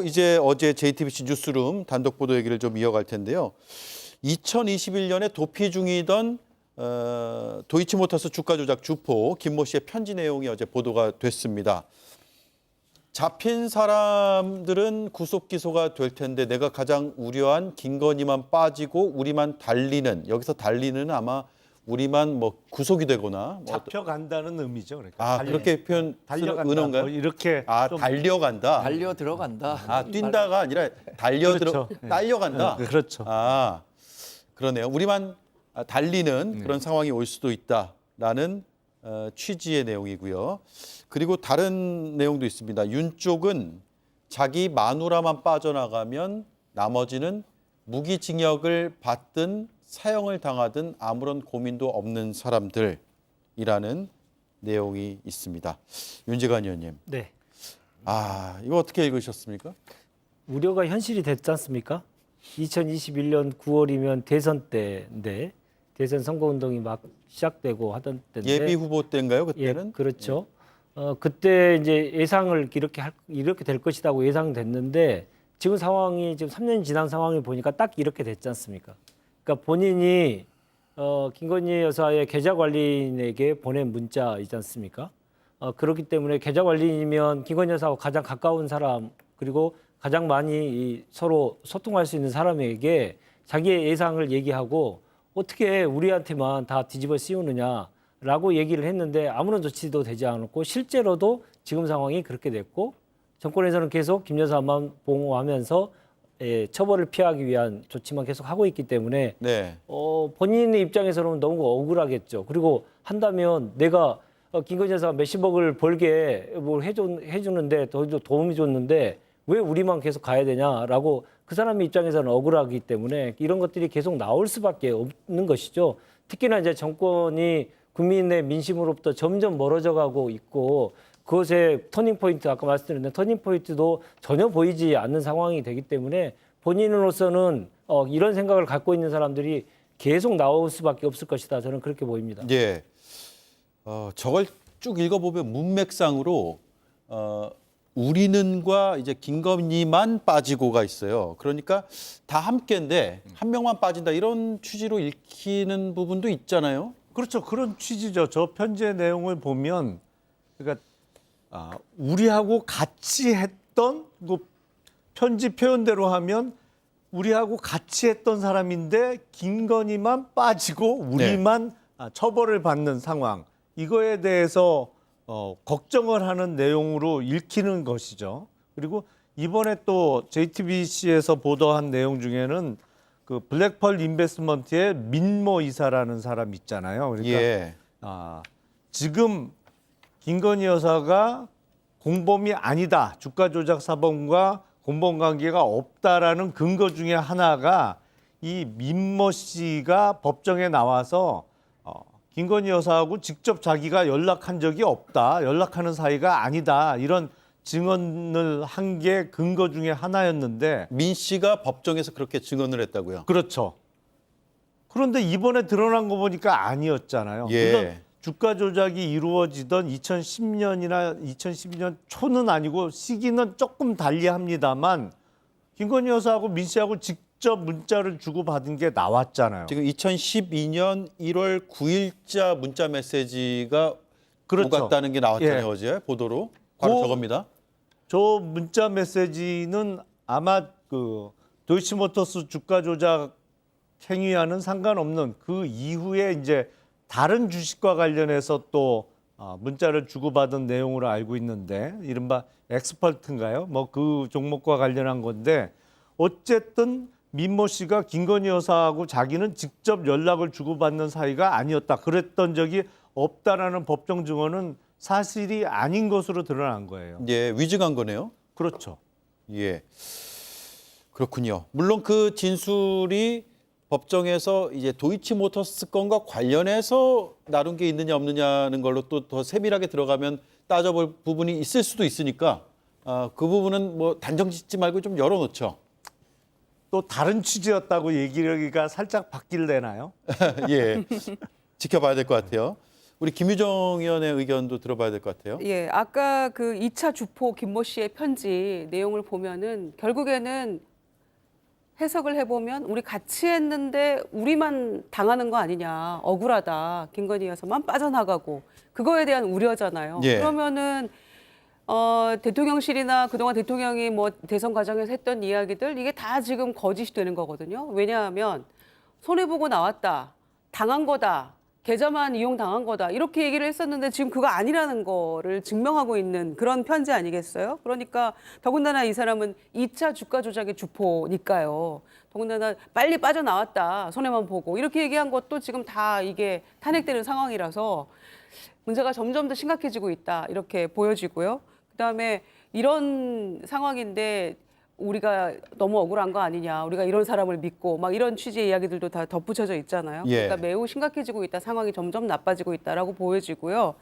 이제 어제 JTBC 뉴스룸 단독 보도 얘기를 좀 이어갈 텐데요. 2021년에 도피 중이던 도이치모터스 주가 조작 주포 김모 씨의 편지 내용이 어제 보도가 됐습니다. 잡힌 사람들은 구속 기소가 될 텐데 내가 가장 우려한 김건희만 빠지고 우리만 달리는, 여기서 달리는 아마 우리만 뭐 구속이 되거나 잡혀간다는 의미죠. 그러니까 그렇게 표현 은어인가요? 뭐 이렇게 달려간다. 달려 들어간다. 뛴다가 아니라 그렇죠. 딸려간다. 그렇죠. 그러네요. 우리만 달리는 그런 상황이 올 수도 있다라는 취지의 내용이고요. 그리고 다른 내용도 있습니다. 윤 쪽은 자기 마누라만 빠져나가면 나머지는 무기징역을 받든 사형을 당하든 아무런 고민도 없는 사람들이라는 내용이 있습니다. 윤재관 의원님. 네. 이거 어떻게 읽으셨습니까? 우려가 현실이 됐지 않습니까? 2021년 9월이면 대선 때인데 대선 선거운동이 막 시작되고 하던 때인데 예비 후보 때인가요? 그때는? 예, 그렇죠. 그때 이제 예상을 이렇게 될 것이라고 예상됐는데 지금 상황이 지금 3년 지난 상황을 보니까 딱 이렇게 됐지 않습니까? 그러니까 본인이 김건희 여사의 계좌관리인에게 보낸 문자이지 않습니까? 그렇기 때문에 계좌관리인이면 김건희 여사하고 가장 가까운 사람 그리고 가장 많이 서로 소통할 수 있는 사람에게 자기의 예상을 얘기하고 어떻게 우리한테만 다 뒤집어 씌우느냐라고 얘기를 했는데 아무런 조치도 되지 않았고 실제로도 지금 상황이 그렇게 됐고 정권에서는 계속 김 여사만 보호하면서 처벌을 피하기 위한 조치만 계속 하고 있기 때문에 네. 본인의 입장에서는 너무 억울하겠죠. 그리고 한다면 내가 김건희 여사가 몇십억을 벌게 뭘 해주는데 도움이 줬는데 왜 우리만 계속 가야 되냐라고 그 사람의 입장에서는 억울하기 때문에 이런 것들이 계속 나올 수밖에 없는 것이죠. 특히나 이제 정권이 국민의 민심으로부터 점점 멀어져 가고 있고 그것의 터닝포인트, 아까 말씀드렸는데 터닝포인트도 전혀 보이지 않는 상황이 되기 때문에 본인으로서는 이런 생각을 갖고 있는 사람들이 계속 나올 수밖에 없을 것이다. 저는 그렇게 보입니다. 예. 저걸 쭉 읽어보면 문맥상으로 우리는과 이제 김건희만 빠지고가 있어요. 그러니까 다 함께인데 한 명만 빠진다 이런 취지로 읽히는 부분도 있잖아요. 그렇죠. 그런 취지죠. 저 편지의 내용을 보면 그러니까 우리하고 같이 했던 편지 표현대로 하면 우리하고 같이 했던 사람인데 김건희만 빠지고 우리만 처벌을 받는 상황. 이거에 대해서 걱정을 하는 내용으로 읽히는 것이죠. 그리고 이번에 또 JTBC에서 보도한 내용 중에는 그 블랙펄 인베스트먼트의 민모 이사라는 사람 있잖아요. 그러니까 예. 지금 김건희 여사가 공범이 아니다. 주가 조작 사범과 공범 관계가 없다라는 근거 중에 하나가 이 민모 씨가 법정에 나와서 김건희 여사하고 직접 자기가 연락한 적이 없다. 연락하는 사이가 아니다. 이런 증언을 한 게 근거 중에 하나였는데 민 씨가 법정에서 그렇게 증언을 했다고요? 그렇죠. 그런데 이번에 드러난 거 보니까 아니었잖아요. 예. 물론 주가 조작이 이루어지던 2010년이나 2012년 초는 아니고 시기는 조금 달리합니다만 김건희 여사하고 민 씨하고 직접 문자를 주고받은 게 나왔잖아요. 지금 2012년 1월 9일자 문자 메시지가 그렇죠. 오갔다는 게 나왔잖아요. 예. 어제 보도로. 바로 저겁니다. 저 문자 메시지는 아마 그 도이치모터스 주가 조작 행위와는 상관없는 그 이후에 이제 다른 주식과 관련해서 또 문자를 주고받은 내용으로 알고 있는데 이른바 엑스퍼트인가요? 뭐 그 종목과 관련한 건데 어쨌든 민모 씨가 김건희 여사하고 자기는 직접 연락을 주고받는 사이가 아니었다. 그랬던 적이 없다라는 법정 증언은 사실이 아닌 것으로 드러난 거예요. 예, 위증한 거네요. 그렇죠. 예. 그렇군요. 물론 그 진술이 법정에서 이제 도이치모터스 건과 관련해서 나눈 게 있느냐 없느냐는 걸로 또 더 세밀하게 들어가면 따져볼 부분이 있을 수도 있으니까 그 부분은 뭐 단정 짓지 말고 좀 열어놓죠. 또 다른 취지였다고 얘기가 살짝 바뀔래나요? 예, 지켜봐야 될 것 같아요. 우리 김유정 의원의 의견도 들어봐야 될 것 같아요. 예, 아까 그 2차 주포 김모 씨의 편지 내용을 보면은 결국에는 해석을 해보면 우리 같이 했는데 우리만 당하는 거 아니냐, 억울하다, 김건희 여사만 빠져나가고 그거에 대한 우려잖아요. 예. 그러면은 대통령실이나 그동안 대통령이 뭐 대선 과정에서 했던 이야기들 이게 다 지금 거짓이 되는 거거든요. 왜냐하면 손해보고 나왔다, 당한 거다, 계좌만 이용당한 거다 이렇게 얘기를 했었는데 지금 그거 아니라는 거를 증명하고 있는 그런 편지 아니겠어요? 그러니까 더군다나 이 사람은 2차 주가 조작의 주포니까요. 더군다나 빨리 빠져나왔다, 손해만 보고 이렇게 얘기한 것도 지금 다 이게 탄핵되는 상황이라서 문제가 점점 더 심각해지고 있다 이렇게 보여지고요. 그다음에 이런 상황인데 우리가 너무 억울한 거 아니냐, 우리가 이런 사람을 믿고 막 이런 취지의 이야기들도 다 덧붙여져 있잖아요. 예. 그러니까 매우 심각해지고 있다, 상황이 점점 나빠지고 있다라고 보여지고요.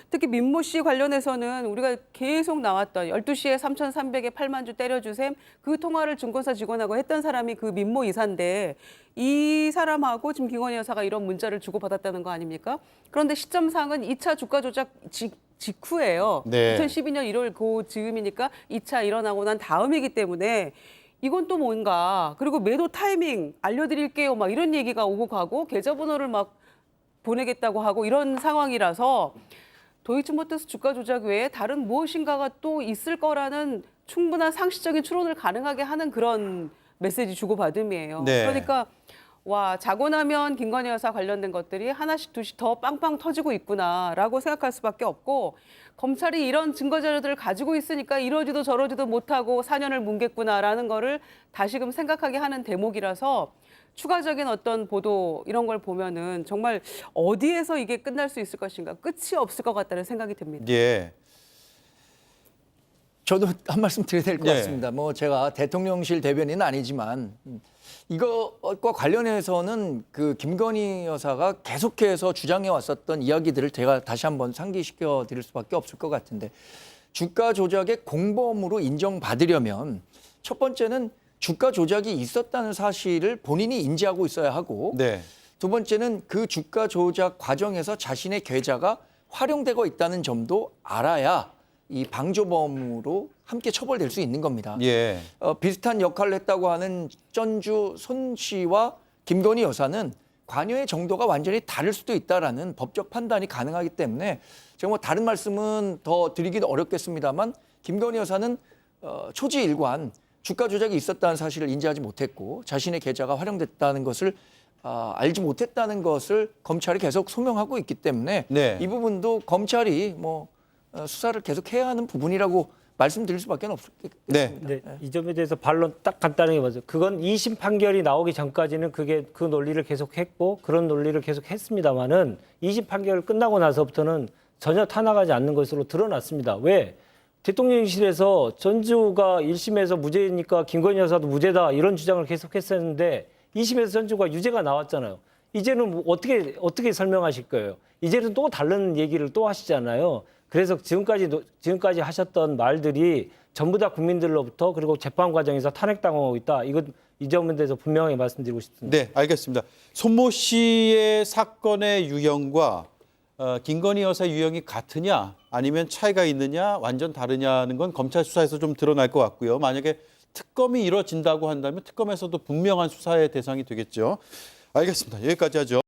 특히 민모 씨 관련해서는 우리가 계속 나왔던 12시에 3,300에 8만 주 때려주셈 그 통화를 증권사 직원하고 했던 사람이 그 민모 이사인데 이 사람하고 지금 김건희 여사가 이런 문자를 주고받았다는 거 아닙니까? 그런데 시점상은 2차 주가 조작 직후예요. 네. 2012년 1월 그 즈음이니까 2차 일어나고 난 다음이기 때문에 이건 또 뭔가, 그리고 매도 타이밍 알려드릴게요 막 이런 얘기가 오고 가고 계좌번호를 막 보내겠다고 하고 이런 상황이라서 도이치모터스 주가 조작 외에 다른 무엇인가가 또 있을 거라는 충분한 상식적인 추론을 가능하게 하는 그런 메시지 주고받음이에요. 네. 그러니까 와, 자고 나면 김건희 여사 관련된 것들이 하나씩 두씩 더 빵빵 터지고 있구나라고 생각할 수밖에 없고, 검찰이 이런 증거 자료들을 가지고 있으니까 이러지도 저러지도 못하고 4년을 뭉갰구나라는 거를 다시금 생각하게 하는 대목이라서 추가적인 어떤 보도 이런 걸 보면은 정말 어디에서 이게 끝날 수 있을 것인가, 끝이 없을 것 같다는 생각이 듭니다. 예. 저도 한 말씀 드려야 될 것 네. 같습니다. 뭐 제가 대통령실 대변인은 아니지만 이것과 관련해서는 그 김건희 여사가 계속해서 주장해 왔었던 이야기들을 제가 다시 한번 상기시켜 드릴 수밖에 없을 것 같은데, 주가 조작의 공범으로 인정받으려면 첫 번째는 주가 조작이 있었다는 사실을 본인이 인지하고 있어야 하고, 네. 두 번째는 그 주가 조작 과정에서 자신의 계좌가 활용되고 있다는 점도 알아야 이 방조범으로 함께 처벌될 수 있는 겁니다. 예. 비슷한 역할을 했다고 하는 전주 손 씨와 김건희 여사는 관여의 정도가 완전히 다를 수도 있다라는 법적 판단이 가능하기 때문에 제가 뭐 다른 말씀은 더 드리기도 어렵겠습니다만, 김건희 여사는 초지일관 주가 조작이 있었다는 사실을 인지하지 못했고 자신의 계좌가 활용됐다는 것을 알지 못했다는 것을 검찰이 계속 소명하고 있기 때문에 네. 이 부분도 검찰이 뭐 수사를 계속 해야 하는 부분이라고 말씀드릴 수밖에 없겠습니다. 네. 네, 이 점에 대해서 반론 딱 간단하게 맞아요. 그건 2심 판결이 나오기 전까지는 그게 그 논리를 계속했고 그런 논리를 계속했습니다만은 2심 판결 끝나고 나서부터는 전혀 타당하지 않는 것으로 드러났습니다. 왜? 대통령실에서 전주가 1심에서 무죄니까 김건희 여사도 무죄다 이런 주장을 계속했었는데 2심에서 전주가 유죄가 나왔잖아요. 이제는 뭐 어떻게 설명하실 거예요? 이제는 또 다른 얘기를 또 하시잖아요. 그래서 지금까지 하셨던 말들이 전부 다 국민들로부터 그리고 재판 과정에서 탄핵당하고 있다. 이 점에 대해서 분명하게 말씀드리고 싶습니다. 네, 알겠습니다. 손모 씨의 사건의 유형과 김건희 여사 유형이 같으냐 아니면 차이가 있느냐 완전 다르냐는 건 검찰 수사에서 좀 드러날 것 같고요. 만약에 특검이 이루어진다고 한다면 특검에서도 분명한 수사의 대상이 되겠죠. 알겠습니다. 여기까지 하죠.